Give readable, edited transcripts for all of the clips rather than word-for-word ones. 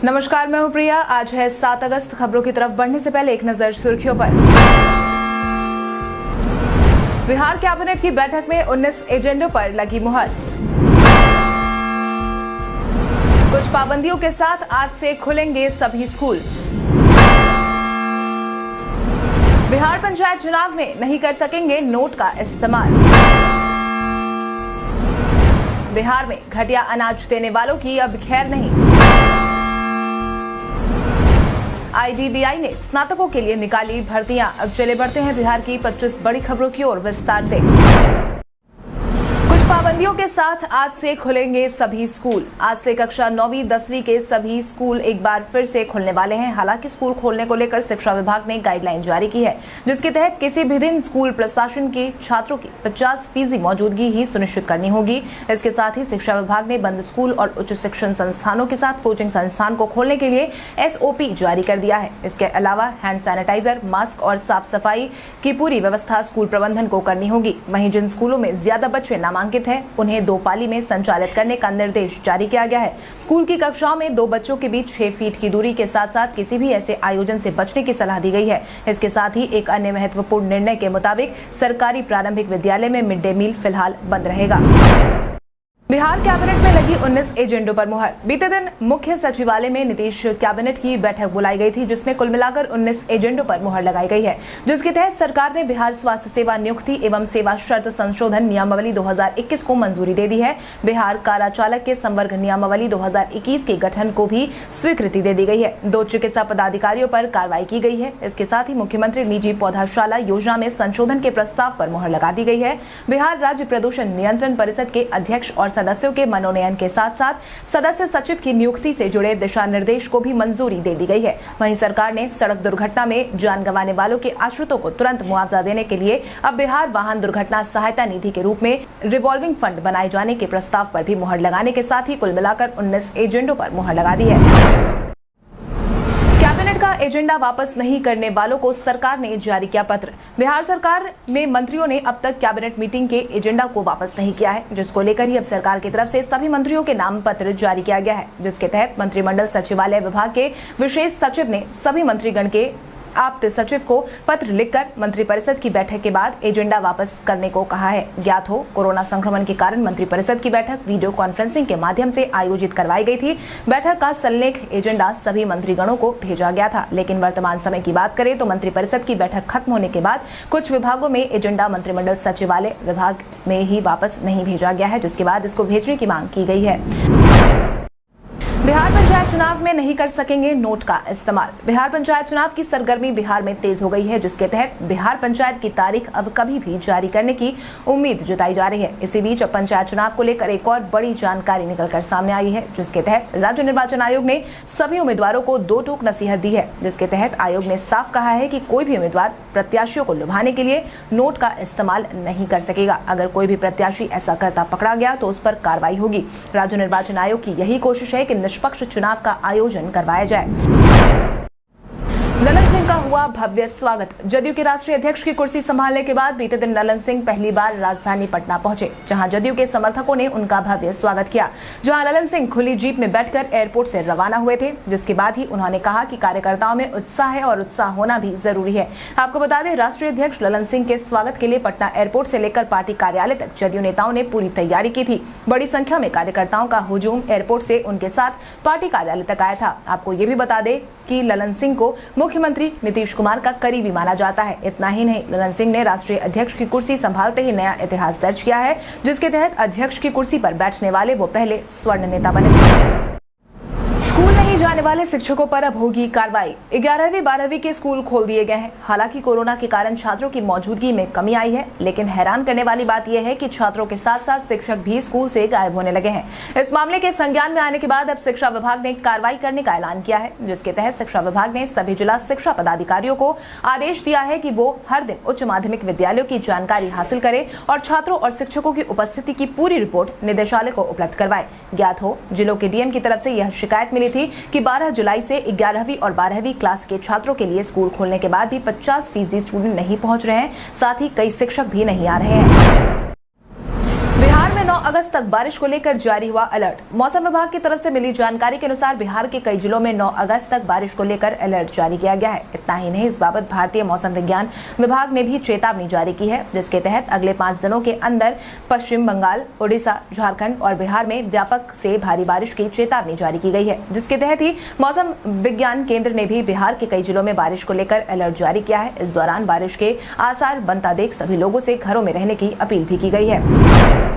नमस्कार, मैं हूं प्रिया। आज है 7 अगस्त। खबरों की तरफ बढ़ने से पहले एक नजर सुर्खियों पर। बिहार कैबिनेट की बैठक में 19 एजेंडों पर लगी मुहर। कुछ पाबंदियों के साथ आज से खुलेंगे सभी स्कूल। बिहार पंचायत चुनाव में नहीं कर सकेंगे नोट का इस्तेमाल। बिहार में घटिया अनाज देने वालों की अब खैर नहीं। IDBI ने स्नातकों के लिए निकाली भर्तियां। अब चले बढ़ते हैं बिहार की 25 बड़ी खबरों की ओर विस्तार से। कुछ पाबंदियों के साथ आज से खुलेंगे सभी स्कूल। आज से कक्षा 9वीं 10वीं के सभी स्कूल एक बार फिर से खुलने वाले हैं। हालांकि स्कूल खोलने को लेकर शिक्षा विभाग ने गाइडलाइन जारी की है, जिसके तहत किसी भी दिन स्कूल प्रशासन के छात्रों की 50% मौजूदगी ही सुनिश्चित करनी होगी। इसके साथ ही शिक्षा विभाग ने बंद स्कूल और उच्च शिक्षण संस्थानों के साथ कोचिंग संस्थान को खोलने के लिए SOP जारी कर दिया है। इसके अलावा हैंड सैनिटाइजर, मास्क और साफ सफाई की पूरी व्यवस्था स्कूल प्रबंधन को करनी होगी। वहीं जिन स्कूलों में ज्यादा बच्चे नामांकित है उन्हें 2 पाली में संचालित करने का निर्देश जारी किया गया है। स्कूल की कक्षाओं में 2 बच्चों के बीच 6 फीट की दूरी के साथ साथ किसी भी ऐसे आयोजन से बचने की सलाह दी गई है। इसके साथ ही एक अन्य महत्वपूर्ण निर्णय के मुताबिक सरकारी प्रारंभिक विद्यालय में मिड डे मील फिलहाल बंद रहेगा। बिहार कैबिनेट में लगी 19 एजेंडों पर मुहर। बीते दिन मुख्य सचिवालय में नीतीश कैबिनेट की बैठक बुलाई गई थी, जिसमें कुल मिलाकर 19 एजेंडों पर मुहर लगाई गई है, जिसके तहत सरकार ने बिहार स्वास्थ्य सेवा नियुक्ति एवं सेवा शर्त संशोधन नियमावली 2021 को मंजूरी दे दी है। बिहार कारा चालक के संवर्ग नियमावली 2021 के गठन को भी स्वीकृति दे दी गई है। 2 चिकित्सा पदाधिकारियों पर कार्रवाई की गई है। इसके साथ ही मुख्यमंत्री निजी पौधाशाला योजना में संशोधन के प्रस्ताव पर मुहर लगा दी गई है। बिहार राज्य प्रदूषण नियंत्रण परिषद के अध्यक्ष और सदस्यों के मनोनयन के साथ साथ सदस्य सचिव की नियुक्ति से जुड़े दिशा निर्देश को भी मंजूरी दे दी गई है। वहीं सरकार ने सड़क दुर्घटना में जान गंवाने वालों के आश्रितों को तुरंत मुआवजा देने के लिए अब बिहार वाहन दुर्घटना सहायता निधि के रूप में रिवॉल्विंग फंड बनाए जाने के प्रस्ताव पर भी मुहर लगाने के साथ ही कुल मिलाकर 19 एजेंडों पर मुहर लगा दी है। कैबिनेट का एजेंडा वापस नहीं करने वालों को सरकार ने जारी किया पत्र। बिहार सरकार में मंत्रियों ने अब तक कैबिनेट मीटिंग के एजेंडा को वापस नहीं किया है, जिसको लेकर ही अब सरकार की तरफ से सभी मंत्रियों के नाम पत्र जारी किया गया है, जिसके तहत मंत्रिमंडल सचिवालय विभाग के विशेष सचिव ने सभी मंत्रीगण के आप्त सचिव को पत्र लिखकर मंत्रिपरिषद की बैठक के बाद एजेंडा वापस करने को कहा है। ज्ञात हो, कोरोना संक्रमण के कारण मंत्रिपरिषद की बैठक वीडियो कॉन्फ्रेंसिंग के माध्यम से आयोजित करवाई गई थी। बैठक का सल्लेख एजेंडा सभी मंत्रीगणों को भेजा गया था, लेकिन वर्तमान समय की बात करें तो मंत्रिपरिषद की बैठक खत्म होने के बाद कुछ विभागों में एजेंडा मंत्रिमंडल सचिवालय विभाग में ही वापस नहीं भेजा गया है, जिसके बाद इसको भेजने की मांग की गई है। बिहार पंचायत चुनाव में नहीं कर सकेंगे नोट का इस्तेमाल। बिहार पंचायत चुनाव की सरगर्मी बिहार में तेज हो गई है, जिसके तहत बिहार पंचायत की तारीख अब कभी भी जारी करने की उम्मीद जताई जा रही है। इसी बीच अब पंचायत चुनाव को लेकर एक और बड़ी जानकारी निकलकर सामने आई है, जिसके तहत राज्य निर्वाचन आयोग ने सभी उम्मीदवारों को 2 टूक नसीहत दी है। जिसके तहत आयोग ने साफ कहा है कि कोई भी उम्मीदवार प्रत्याशियों को लुभाने के लिए नोट का इस्तेमाल नहीं कर सकेगा। अगर कोई भी प्रत्याशी ऐसा करता पकड़ा गया तो उस पर कार्रवाई होगी। राज्य निर्वाचन आयोग की यही कोशिश है कि निष्पक्ष चुनाव का आयोजन करवाया जाए। ललन सिंह का हुआ भव्य स्वागत। जदयू के राष्ट्रीय अध्यक्ष की कुर्सी संभालने के बाद बीते दिन ललन सिंह पहली बार राजधानी पटना पहुंचे, जहां जदयू के समर्थकों ने उनका भव्य स्वागत किया। जहां ललन सिंह खुली जीप में बैठकर एयरपोर्ट से रवाना हुए थे, जिसके बाद ही उन्होंने कहा कि कार्यकर्ताओं में उत्साह है और उत्साह होना भी जरूरी है। आपको बता दें, राष्ट्रीय अध्यक्ष ललन सिंह के स्वागत के लिए पटना एयरपोर्ट से लेकर पार्टी कार्यालय तक जदयू नेताओं ने पूरी तैयारी की थी। बड़ी संख्या में कार्यकर्ताओं का हुजूम एयरपोर्ट से उनके साथ पार्टी कार्यालय तक आया था। आपको ये भी बता दें कि ललन सिंह को मुख्यमंत्री नीतीश कुमार का करीबी माना जाता है। इतना ही नहीं, ललन सिंह ने राष्ट्रीय अध्यक्ष की कुर्सी संभालते ही नया इतिहास दर्ज किया है, जिसके तहत अध्यक्ष की कुर्सी पर बैठने वाले वो पहले स्वर्ण नेता बने। स्कूल नहीं जाने वाले शिक्षकों पर अब होगी कार्रवाई। 11वीं 12वीं के स्कूल खोल दिए गए हैं। हालांकि कोरोना के कारण छात्रों की मौजूदगी में कमी आई है, लेकिन हैरान करने वाली बात यह है कि छात्रों के साथ साथ शिक्षक भी स्कूल से गायब होने लगे हैं। इस मामले के संज्ञान में आने के बाद अब शिक्षा विभाग ने कार्रवाई करने का ऐलान किया है, जिसके तहत शिक्षा विभाग ने सभी जिला शिक्षा पदाधिकारियों को आदेश दिया है कि वो हर दिन उच्च माध्यमिक विद्यालयों की जानकारी हासिल करें और छात्रों और शिक्षकों की उपस्थिति की पूरी रिपोर्ट निदेशालय को उपलब्ध करवाए। ज्ञात हो, जिलों के डीएम की तरफ से यह शिकायत मिली थी कि 12 जुलाई से 11वीं और 12वीं क्लास के छात्रों के लिए स्कूल खोलने के बाद भी 50% स्टूडेंट नहीं पहुंच रहे हैं, साथ ही कई शिक्षक भी नहीं आ रहे हैं। बिहार में 9 अगस्त तक बारिश को लेकर जारी हुआ अलर्ट। मौसम विभाग की तरफ से मिली जानकारी के अनुसार बिहार के कई जिलों में 9 अगस्त तक बारिश को लेकर अलर्ट जारी किया गया है। इतना ही नहीं, इस बाबत भारतीय मौसम विज्ञान विभाग ने भी चेतावनी जारी की है, जिसके तहत अगले 5 दिनों के अंदर पश्चिम बंगाल, उड़ीसा, झारखंड और बिहार में व्यापक से भारी बारिश की चेतावनी जारी की गई है। जिसके तहत ही मौसम विज्ञान केंद्र ने भी बिहार के कई जिलों में बारिश को लेकर अलर्ट जारी किया है। इस दौरान बारिश के आसार बनता देख सभी लोगों से घरों में रहने की अपील भी की गई है।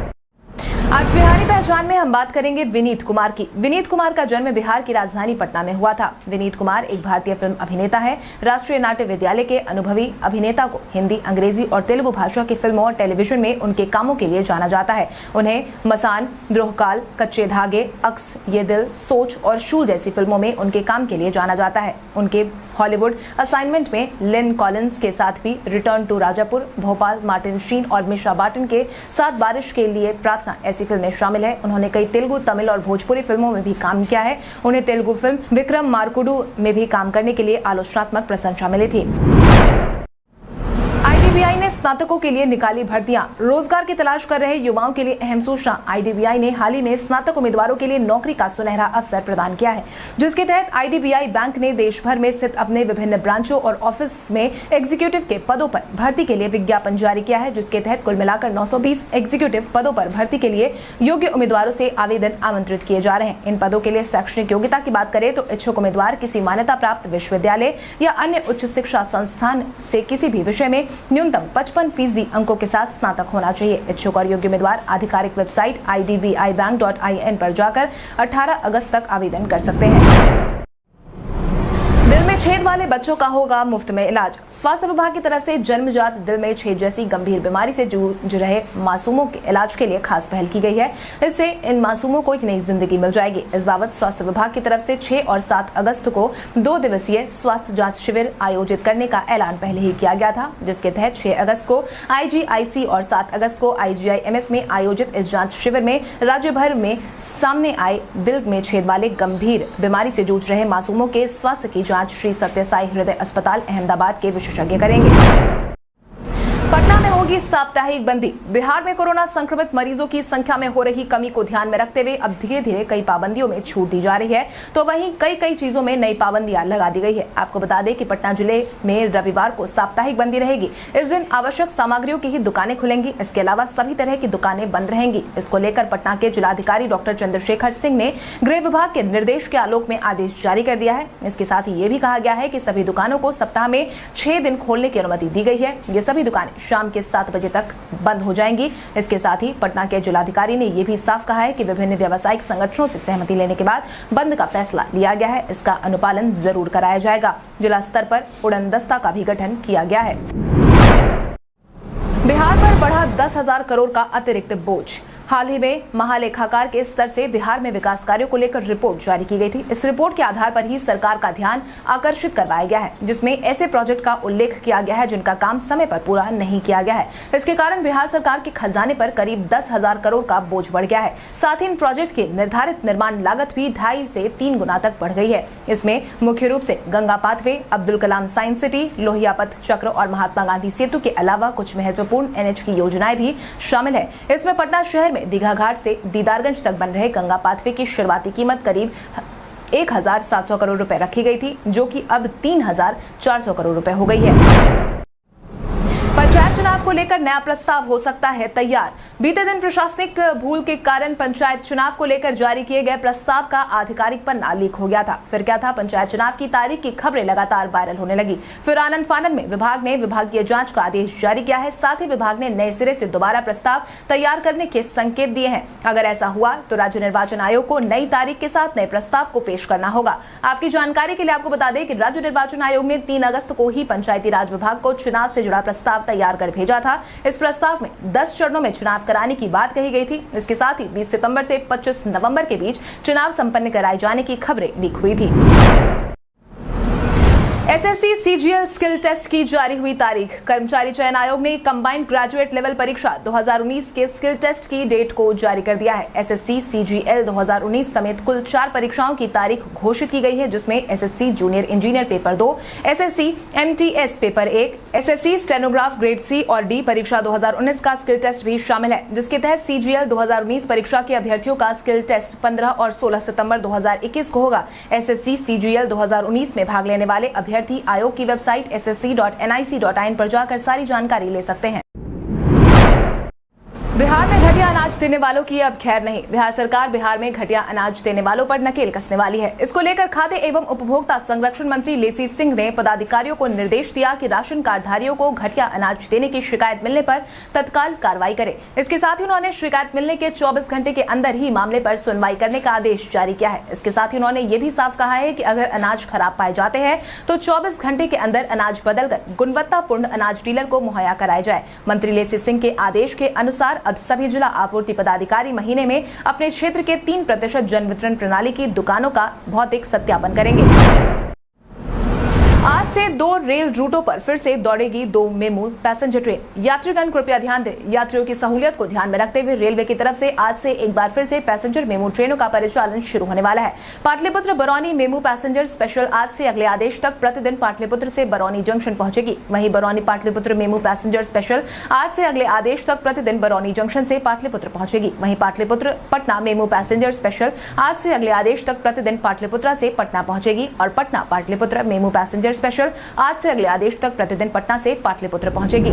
आज बिहारी पहचान में हम बात करेंगे विनीत कुमार की। विनीत कुमार का जन्म बिहार की राजधानी पटना में हुआ था। विनीत कुमार एक भारतीय फिल्म अभिनेता है। राष्ट्रीय नाट्य विद्यालय के अनुभवी अभिनेता को हिंदी, अंग्रेजी और तेलुगु भाषा की फिल्मों और टेलीविजन में उनके कामों के लिए जाना जाता है। उन्हें मसान, द्रोहकाल, कच्चे धागे, अक्स, ये दिल, सोच और शूल जैसी फिल्मों में उनके काम के लिए जाना जाता है। उनके हॉलीवुड असाइनमेंट में लिन कॉलिंस के साथ भी return to Rajapur, Bhopal, Martin Sheen और मिशा बार्टन के साथ बारिश के लिए प्रार्थना ऐसी फिल्में शामिल है। उन्होंने कई तेलुगु, तमिल और भोजपुरी फिल्मों में भी काम किया है। उन्हें तेलुगु फिल्म विक्रम मार्कुडू में भी काम करने के लिए आलोचनात्मक प्रशंसा मिली थी। आईडीबीआई ने स्नातकों के लिए निकाली भर्तियां। रोजगार की तलाश कर रहे युवाओं के लिए अहम सूचना। आईडीबीआई ने हाल ही में स्नातक उम्मीदवारों के लिए नौकरी का सुनहरा अवसर प्रदान किया है, जिसके तहत आईडीबीआई बैंक ने देश भर में स्थित अपने विभिन्न ब्रांचों और ऑफिस में एग्जीक्यूटिव के पदों पर भर्ती के लिए विज्ञापन जारी किया है, जिसके तहत कुल मिलाकर 920 एग्जीक्यूटिव पदों पर भर्ती के लिए योग्य उम्मीदवारों से आवेदन आमंत्रित किए जा रहे हैं। इन पदों के लिए शैक्षणिक योग्यता की बात करें तो इच्छुक उम्मीदवार किसी मान्यता प्राप्त विश्वविद्यालय या अन्य उच्च शिक्षा संस्थान से किसी भी विषय में न्यूनतम 55% अंकों के साथ स्नातक होना चाहिए। इच्छुक और योग्य उम्मीदवार आधिकारिक वेबसाइट idbibank.in पर जाकर 18 अगस्त तक आवेदन कर सकते हैं। दिल में छेद वाले बच्चों का होगा मुफ्त में इलाज। स्वास्थ्य विभाग की तरफ से जन्मजात दिल में छेद जैसी गंभीर बीमारी से जूझ रहे मासूमों के इलाज के लिए खास पहल की गई है। इससे इन मासूमों को एक नई जिंदगी मिल जाएगी। इस बाबत स्वास्थ्य विभाग की तरफ से 6 और 7 अगस्त को 2 दिवसीय स्वास्थ्य जांच शिविर आयोजित करने का ऐलान पहले ही किया गया था, जिसके तहत 6 अगस्त को IGIC और 7 अगस्त को IGIMS में आयोजित इस जांच शिविर में राज्य भर में सामने आए दिल में छेद वाले गंभीर बीमारी से जूझ रहे मासूमों के स्वास्थ्य की जांच श्री सत्य साई हृदय अस्पताल अहमदाबाद के विशेषज्ञ करेंगे। पटना में होगी साप्ताहिक बंदी। बिहार में कोरोना संक्रमित मरीजों की संख्या में हो रही कमी को ध्यान में रखते हुए अब धीरे धीरे कई पाबंदियों में छूट दी जा रही है, तो वहीं कई चीजों में नई पाबंदियां लगा दी गई है। आपको बता दें कि पटना जिले में रविवार को साप्ताहिक बंदी रहेगी। इस दिन आवश्यक सामग्रियों की ही दुकानें खुलेंगी। इसके अलावा सभी तरह की दुकानें बंद रहेंगी। इसको लेकर पटना के जिलाधिकारी डॉक्टर चंद्रशेखर सिंह ने गृह विभाग के निर्देश के आलोक में आदेश जारी कर दिया है। इसके साथ ही ये भी कहा गया है कि सभी दुकानों को सप्ताह में 6 दिन खोलने की अनुमति दी गई है। ये सभी दुकानें शाम के 7 बजे तक बंद हो जाएंगी। इसके साथ ही पटना के जिलाधिकारी ने यह भी साफ कहा है कि विभिन्न व्यावसायिक संगठनों से सहमति लेने के बाद बंद का फैसला लिया गया है। इसका अनुपालन जरूर कराया जाएगा। जिला स्तर पर उड़न दस्ता का भी गठन किया गया है। बिहार पर बढ़ा 10,000 करोड़ का अतिरिक्त बोझ। हाल ही में महालेखाकार के स्तर से बिहार में विकास कार्यों को लेकर रिपोर्ट जारी की गई थी। इस रिपोर्ट के आधार पर ही सरकार का ध्यान आकर्षित करवाया गया है, जिसमें ऐसे प्रोजेक्ट का उल्लेख किया गया है जिनका काम समय पर पूरा नहीं किया गया है। इसके कारण बिहार सरकार के खजाने पर करीब 10,000 करोड़ का बोझ बढ़ गया है। साथ ही इन प्रोजेक्ट की निर्धारित निर्माण लागत भी 2.5 से 3 गुना तक बढ़ गई है। इसमें मुख्य रूप से Ganga pathway, Abdul Kalam science city, Lohia पथ चक्र और महात्मा गांधी सेतु के अलावा कुछ महत्वपूर्ण NH की योजनाएं भी शामिल है। इसमें पटना शहर में दीघा घाट से दीदारगंज तक बन रहे गंगा पाथवे की शुरुआती कीमत करीब 1,700 करोड़ रुपए रखी गई थी, जो कि अब 3,400 करोड़ रुपए हो गई है। पंचायत चुनाव को लेकर नया प्रस्ताव हो सकता है तैयार। बीते दिन प्रशासनिक भूल के कारण पंचायत चुनाव को लेकर जारी किए गए प्रस्ताव का आधिकारिक पन्ना लीक हो गया था। फिर क्या था, पंचायत चुनाव की तारीख की खबरें लगातार वायरल होने लगी। फिर आनन फानन में विभाग ने विभागीय जांच का आदेश जारी किया है। साथ ही विभाग ने नए सिरे से दोबारा प्रस्ताव तैयार करने के संकेत दिए हैं। अगर ऐसा हुआ तो राज्य निर्वाचन आयोग को नई तारीख के साथ नए प्रस्ताव को पेश करना होगा। आपकी जानकारी के लिए आपको बता दें कि राज्य निर्वाचन आयोग ने 3 अगस्त को ही पंचायती राज विभाग को चुनाव से जुड़ा प्रस्ताव तैयार कर भेजा था। इस प्रस्ताव में 10 चरणों में चुनाव कराने की बात कही गई थी। इसके साथ ही 20 सितंबर से 25 नवंबर के बीच चुनाव संपन्न कराए जाने की खबरें लीक हुई थी। एसएससी सीजीएल स्किल टेस्ट की जारी हुई तारीख। कर्मचारी चयन आयोग ने कंबाइंड ग्रेजुएट लेवल परीक्षा 2019 के स्किल टेस्ट की डेट को जारी कर दिया है। एसएससी सीजीएल 2019 समेत कुल 4 परीक्षाओं की तारीख घोषित की गई है, जिसमें SSC junior engineer paper 2, SSC MTS paper 1, SSC stenograph grade C और डी परीक्षा 2019 का स्किल टेस्ट भी शामिल है, जिसके तहत सीजीएल 2019 परीक्षा के अभ्यर्थियों का स्किल टेस्ट 15 और 16 सितंबर 2021 को होगा। एसएससी सीजीएल 2019 में भाग लेने वाले अभ्यर्थी आयोग की वेबसाइट ssc.nic.in पर जाकर सारी जानकारी ले सकते हैं। बिहार में घटिया अनाज देने वालों की अब खैर नहीं। बिहार सरकार बिहार में घटिया अनाज देने वालों पर नकेल कसने वाली है। इसको लेकर खाद्य एवं उपभोक्ता संरक्षण मंत्री लेसी सिंह ने पदाधिकारियों को निर्देश दिया कि राशन कार्डधारियों को घटिया अनाज देने की शिकायत मिलने पर तत्काल कार्रवाई करें। इसके साथ ही उन्होंने शिकायत मिलने के 24 घंटे के अंदर ही मामले पर सुनवाई करने का आदेश जारी किया है। इसके साथ ही उन्होंने ये भी साफ कहा है कि अगर अनाज खराब पाए जाते हैं तो 24 घंटे के अंदर अनाज बदलकर गुणवत्तापूर्ण अनाज डीलर को मुहैया कराया जाए। मंत्री लेसी सिंह के आदेश के अनुसार अब सभी जिला आपूर्ति पदाधिकारी महीने में अपने क्षेत्र के 3% जन वितरण प्रणाली की दुकानों का भौतिक सत्यापन करेंगे। आज से 2 रेल रूटों पर फिर से दौड़ेगी 2 मेमू पैसेंजर ट्रेन। यात्रीगण कृपया ध्यान दें। यात्रियों की सहूलियत को ध्यान में रखते हुए रेलवे की तरफ से आज से एक बार फिर से पैसेंजर मेमू ट्रेनों का परिचालन शुरू होने वाला है। Pataliputra Barauni MEMU passenger special आज से अगले आदेश तक प्रतिदिन पाटलिपुत्र से बरौनी जंक्शन पहुंचेगी। वहीं Barauni Pataliputra MEMU passenger special आज से अगले आदेश तक प्रतिदिन बरौनी जंक्शन से पाटलिपुत्र पहुंचेगी। वहीं Pataliputra Patna MEMU passenger special आज से अगले आदेश तक प्रतिदिन पाटलिपुत्र से पटना पहुंचेगी और Patna Pataliputra MEMU passenger special आज से अगले आदेश तक प्रतिदिन पटना से पाटलिपुत्र पहुंचेगी।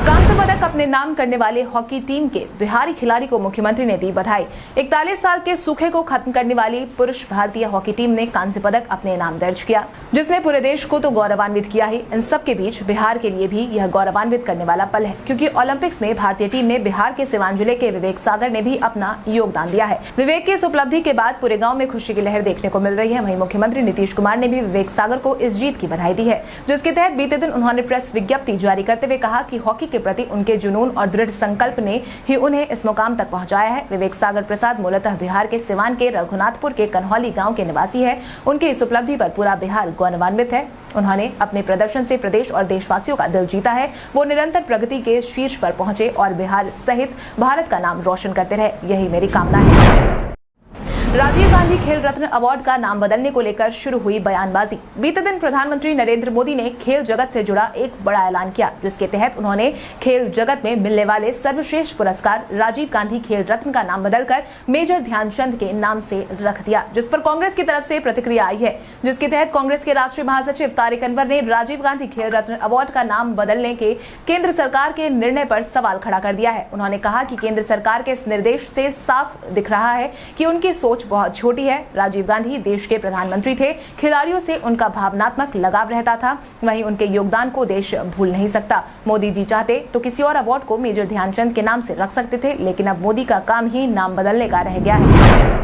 कांस्य पदक अपने नाम करने वाले हॉकी टीम के बिहारी खिलाड़ी को मुख्यमंत्री ने दी बधाई। 41 साल के सूखे को खत्म करने वाली पुरुष भारतीय हॉकी टीम ने कांस्य पदक अपने नाम दर्ज किया, जिसने पूरे देश को तो गौरवान्वित किया ही, इन सब के बीच बिहार के लिए भी यह गौरवान्वित करने वाला पल है, क्योंकि ओलंपिक्स में भारतीय टीम में बिहार के सिवान जिले के विवेक सागर ने भी अपना योगदान दिया है। विवेक की इस उपलब्धि के बाद पूरे गाँव में खुशी की लहर देखने को मिल रही है। वहीं मुख्यमंत्री नीतीश कुमार ने भी विवेक सागर को इस जीत की बधाई दी है, जिसके तहत बीते दिन उन्होंने प्रेस विज्ञप्ति जारी करते हुए कहा कि हॉकी के प्रति उनके जुनून और दृढ़ संकल्प ने ही उन्हें इस मुकाम तक पहुंचाया है। विवेक सागर प्रसाद मूलतः बिहार के सिवान के रघुनाथपुर के कन्हौली गांव के निवासी है। उनके इस उपलब्धि पर पूरा बिहार गौरवान्वित है। उन्होंने अपने प्रदर्शन से प्रदेश और देशवासियों का दिल जीता है। वो निरंतर प्रगति के शीर्ष पर पहुंचे और बिहार सहित भारत का नाम रोशन करते रहे, यही मेरी कामना है। राजीव गांधी खेल रत्न अवार्ड का नाम बदलने को लेकर शुरू हुई बयानबाजी। बीते दिन प्रधानमंत्री नरेंद्र मोदी ने खेल जगत से जुड़ा एक बड़ा ऐलान किया, जिसके तहत उन्होंने खेल जगत में मिलने वाले सर्वश्रेष्ठ पुरस्कार राजीव गांधी खेल रत्न का नाम बदलकर मेजर ध्यानचंद के नाम से रख दिया, जिस पर कांग्रेस की तरफ से प्रतिक्रिया आई है। जिसके तहत कांग्रेस के राष्ट्रीय महासचिव तारिक अनवर ने राजीव गांधी खेल रत्न अवार्ड का नाम बदलने के केंद्र सरकार के निर्णय पर सवाल खड़ा कर दिया है। उन्होंने कहा कि केंद्र सरकार के इस निर्देश से साफ दिख रहा है कि उनकी सोच बहुत छोटी है। राजीव गांधी देश के प्रधानमंत्री थे। खिलाड़ियों से उनका भावनात्मक लगाव रहता था, वहीं उनके योगदान को देश भूल नहीं सकता। मोदी जी चाहते तो किसी और अवार्ड को मेजर ध्यानचंद के नाम से रख सकते थे, लेकिन अब मोदी का काम ही नाम बदलने का रह गया है।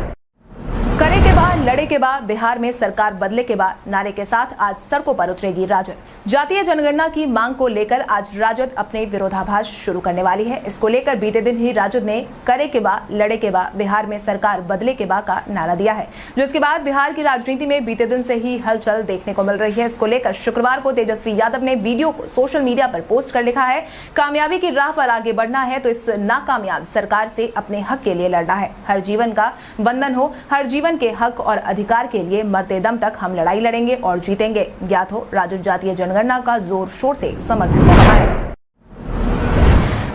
करे के बाद लड़े के बाद बिहार में सरकार बदले के बाद नारे के साथ आज सड़कों पर उतरेगी राजद। जातीय जनगणना की मांग को लेकर आज राजद अपने विरोधाभास शुरू करने वाली है। इसको लेकर बीते दिन ही राजद ने करे के बाद लड़े के बाद बिहार में सरकार बदले के बाद का नारा दिया है, जिसके बाद बिहार की राजनीति में बीते दिन से ही हलचल देखने को मिल रही है। इसको लेकर शुक्रवार को तेजस्वी यादव ने वीडियो को सोशल मीडिया पर पोस्ट कर लिखा है, कामयाबी की राह पर आगे बढ़ना है तो इस नाकामयाब सरकार से अपने हक के लिए लड़ना है। हर जीवन का बंधन हो, हर जीवन के हक और अधिकार के लिए मरते दम तक हम लड़ाई लड़ेंगे और जीतेंगे। ज्ञात हो राजद जातीय जनगणना का जोर शोर से समर्थन कर रहा है।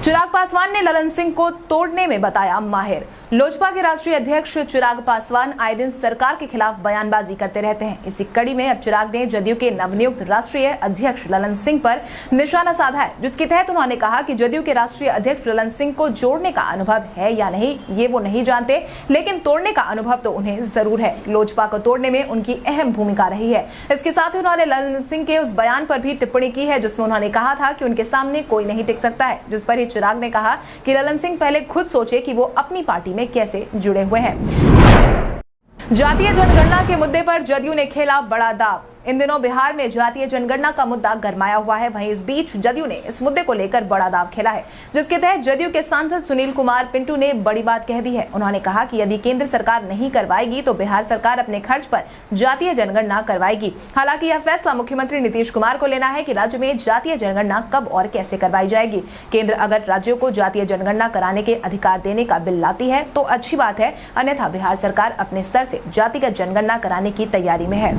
चिराग पासवान ने ललन सिंह को तोड़ने में बताया माहिर। लोजपा के राष्ट्रीय अध्यक्ष चिराग पासवान आए दिन सरकार के खिलाफ बयानबाजी करते रहते हैं। इसी कड़ी में अब चिराग ने जदयू के नवनियुक्त राष्ट्रीय अध्यक्ष ललन सिंह पर निशाना साधा है, जिसके तहत उन्होंने कहा कि जदयू के राष्ट्रीय अध्यक्ष ललन सिंह को जोड़ने का अनुभव है या नहीं ये वो नहीं जानते, लेकिन तोड़ने का अनुभव तो उन्हें जरूर है। लोजपा को तोड़ने में उनकी अहम भूमिका रही है। इसके साथ ही उन्होंने ललन सिंह के उस बयान पर भी टिप्पणी की है जिसमें उन्होंने कहा था कि उनके सामने कोई नहीं टिक सकता है, जिस पर ही चिराग ने कहा कि ललन सिंह पहले खुद सोचे कि वो अपनी पार्टी में कैसे जुड़े हुए हैं। जातीय जनगणना के मुद्दे पर जदयू ने खेला बड़ा दांव। इन दिनों बिहार में जातीय जनगणना का मुद्दा गरमाया हुआ है। वहीं इस बीच जदयू ने इस मुद्दे को लेकर बड़ा दांव खेला है, जिसके तहत जदयू के सांसद सुनील कुमार पिंटू ने बड़ी बात कह दी है। उन्होंने कहा कि यदि केंद्र सरकार नहीं करवाएगी तो बिहार सरकार अपने खर्च पर जातीय जनगणना करवाएगी। हालांकि यह फैसला मुख्यमंत्री नीतीश कुमार को लेना है कि राज्य में जातीय जनगणना कब और कैसे करवाई जाएगी। केंद्र अगर राज्यों को जातीय जनगणना कराने के अधिकार देने का बिल लाती है तो अच्छी बात है, अन्यथा बिहार सरकार अपने स्तर से जातिगत जनगणना कराने की तैयारी में है।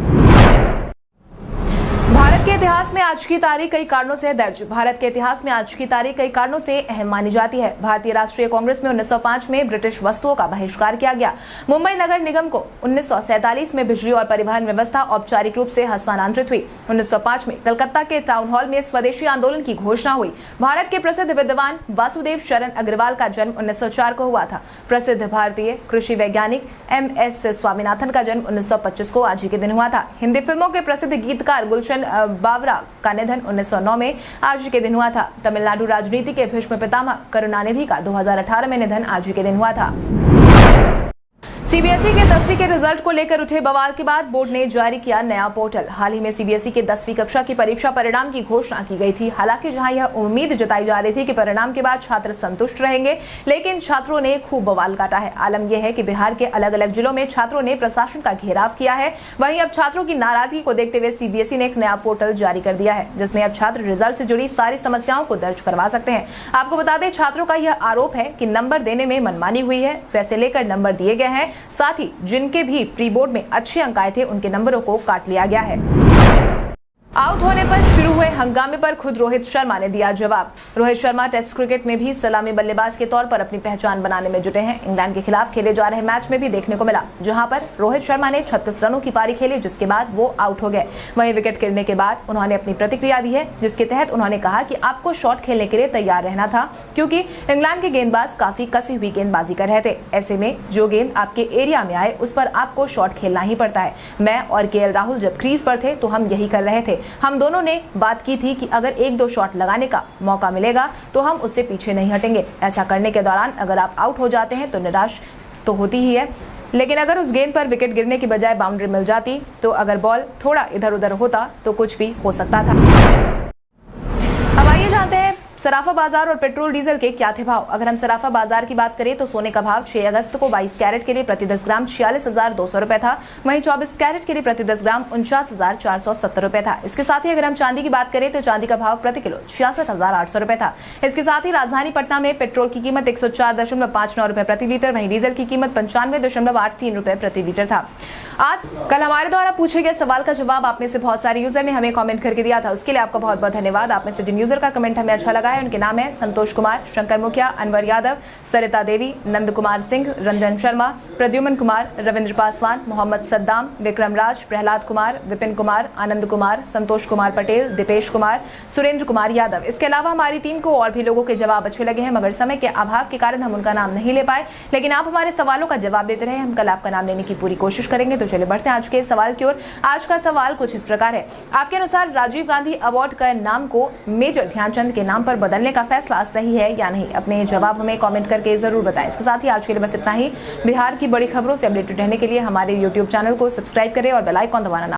भारत के इतिहास में आज की तारीख कई कारणों से दर्ज। भारत के इतिहास में आज की तारीख कई कारणों से अहम मानी जाती है। भारतीय राष्ट्रीय कांग्रेस में 1905 में ब्रिटिश वस्तुओं का बहिष्कार किया गया। मुंबई नगर निगम को 1947 में बिजली और परिवहन व्यवस्था औपचारिक रूप से हस्तांतरित हुई। 1905 में कलकत्ता के टाउन हॉल में स्वदेशी आंदोलन की घोषणा हुई। भारत के प्रसिद्ध विद्वान वासुदेव शरण अग्रवाल का जन्म 1904 को हुआ था। प्रसिद्ध भारतीय कृषि वैज्ञानिक MS स्वामीनाथन का जन्म 1925 को आज ही के दिन हुआ था। हिंदी फिल्मों के प्रसिद्ध गीतकार गुलशन बावरा का निधन 1909 में आज के दिन हुआ था। तमिलनाडु राजनीति के भीष्म पितामह करुणानिधि का 2018 में निधन आज के दिन हुआ था। सीबीएसई के 10वीं के रिजल्ट को लेकर उठे बवाल के बाद बोर्ड ने जारी किया नया पोर्टल। हाल ही में सीबीएसई के 10वीं कक्षा की परीक्षा परिणाम की घोषणा की गई थी। हालांकि जहां यह उम्मीद जताई जा रही थी कि परिणाम के बाद छात्र संतुष्ट रहेंगे, लेकिन छात्रों ने खूब बवाल काटा है। आलम यह है कि बिहार के अलग अलग जिलों में छात्रों ने प्रशासन का घेराव किया है। वहीं अब छात्रों की नाराजगी को देखते हुए सीबीएसई ने एक नया पोर्टल जारी कर दिया है, जिसमें अब छात्र रिजल्ट से जुड़ी सारी समस्याओं को दर्ज करवा सकते हैं। आपको बता दें, छात्रों का यह आरोप है कि नंबर देने में मनमानी हुई है, पैसे लेकर नंबर दिए गए हैं। साथ ही जिनके भी प्री बोर्ड में अच्छे अंक आए थे, उनके नंबरों को काट लिया गया है। आउट होने पर शुरू हुए हंगामे पर खुद रोहित शर्मा ने दिया जवाब। रोहित शर्मा टेस्ट क्रिकेट में भी सलामी बल्लेबाज के तौर पर अपनी पहचान बनाने में जुटे हैं। इंग्लैंड के खिलाफ खेले जा रहे मैच में भी देखने को मिला, जहां पर रोहित शर्मा ने 36 रनों की पारी खेली, जिसके बाद वो आउट हो गए। वहीं विकेट गिरने के बाद उन्होंने अपनी प्रतिक्रिया दी है, जिसके तहत उन्होंने कहा कि आपको शॉट खेलने के लिए तैयार रहना था, क्योंकि इंग्लैंड के गेंदबाज काफी कसी हुई गेंदबाजी कर रहे थे। ऐसे में जो गेंद आपके एरिया में आए उस पर आपको शॉट खेलना ही पड़ता है। मैं और KL राहुल जब क्रीज पर थे तो हम यही कर रहे थे। हम दोनों ने बात की थी कि अगर 1-2 शॉट लगाने का मौका मिलेगा तो हम उससे पीछे नहीं हटेंगे। ऐसा करने के दौरान अगर आप आउट हो जाते हैं तो निराश तो होती ही है, लेकिन अगर उस गेंद पर विकेट गिरने की बजाय बाउंड्री मिल जाती, तो अगर बॉल थोड़ा इधर उधर होता तो कुछ भी हो सकता था। अब आइए जानते हैं सराफा बाजार और पेट्रोल डीजल के क्या थे भाव। अगर हम सराफा बाजार की बात करें तो सोने का भाव 6 अगस्त को 22 कैरेट के लिए प्रति 10 ग्राम 46,200 रुपए था। वहीं 24 कैरेट के लिए प्रति 10 ग्राम 49,470 रुपए था। इसके साथ ही अगर हम चांदी की बात करें तो चांदी का भाव प्रति किलो 66,800 रुपए था। इसके साथ ही राजधानी पटना में पेट्रोल की कीमत 104.59 रुपए प्रति लीटर, वहीं डीजल की कीमत 95.83 रुपए प्रति लीटर था। कल हमारे द्वारा पूछे गए सवाल का जवाब आप में से बहुत सारे यूजर ने हमें कमेंट करके दिया था, उसके लिए आपका बहुत बहुत धन्यवाद। आप में से जिन यूजर का कमेंट हमें अच्छा लगा है उनके नाम है संतोष कुमार, शंकर मुखिया, अनवर यादव, सरिता देवी, नंद कुमार सिंह, रंजन शर्मा, प्रद्युमन कुमार, रविंद्र पासवान, मोहम्मद सद्दाम, विक्रम राज, प्रहलाद कुमार, विपिन कुमार, आनंद कुमार, संतोष कुमार पटेल, दीपेश कुमार, सुरेंद्र कुमार यादव। इसके अलावा हमारी टीम को और भी लोगों के जवाब अच्छे लगे हैं, मगर समय के अभाव के कारण हम उनका नाम नहीं ले पाए, लेकिन आप हमारे सवालों का जवाब देते रहे। हम कल आपका नाम लेने की पूरी कोशिश करेंगे। तो चलिए बढ़ते हैं आज के सवाल की ओर। आज का सवाल कुछ इस प्रकार है, आपके अनुसार राजीव गांधी अवार्ड का नाम को मेजर ध्यानचंद के नाम पर बदलने का फैसला सही है या नहीं? अपने जवाब हमें कमेंट करके जरूर बताएं। इसके साथ ही आज के लिए बस इतना ही। बिहार की बड़ी खबरों से अपडेटेड रहने के लिए हमारे YouTube चैनल को सब्सक्राइब करें और बेल आइकन दबाना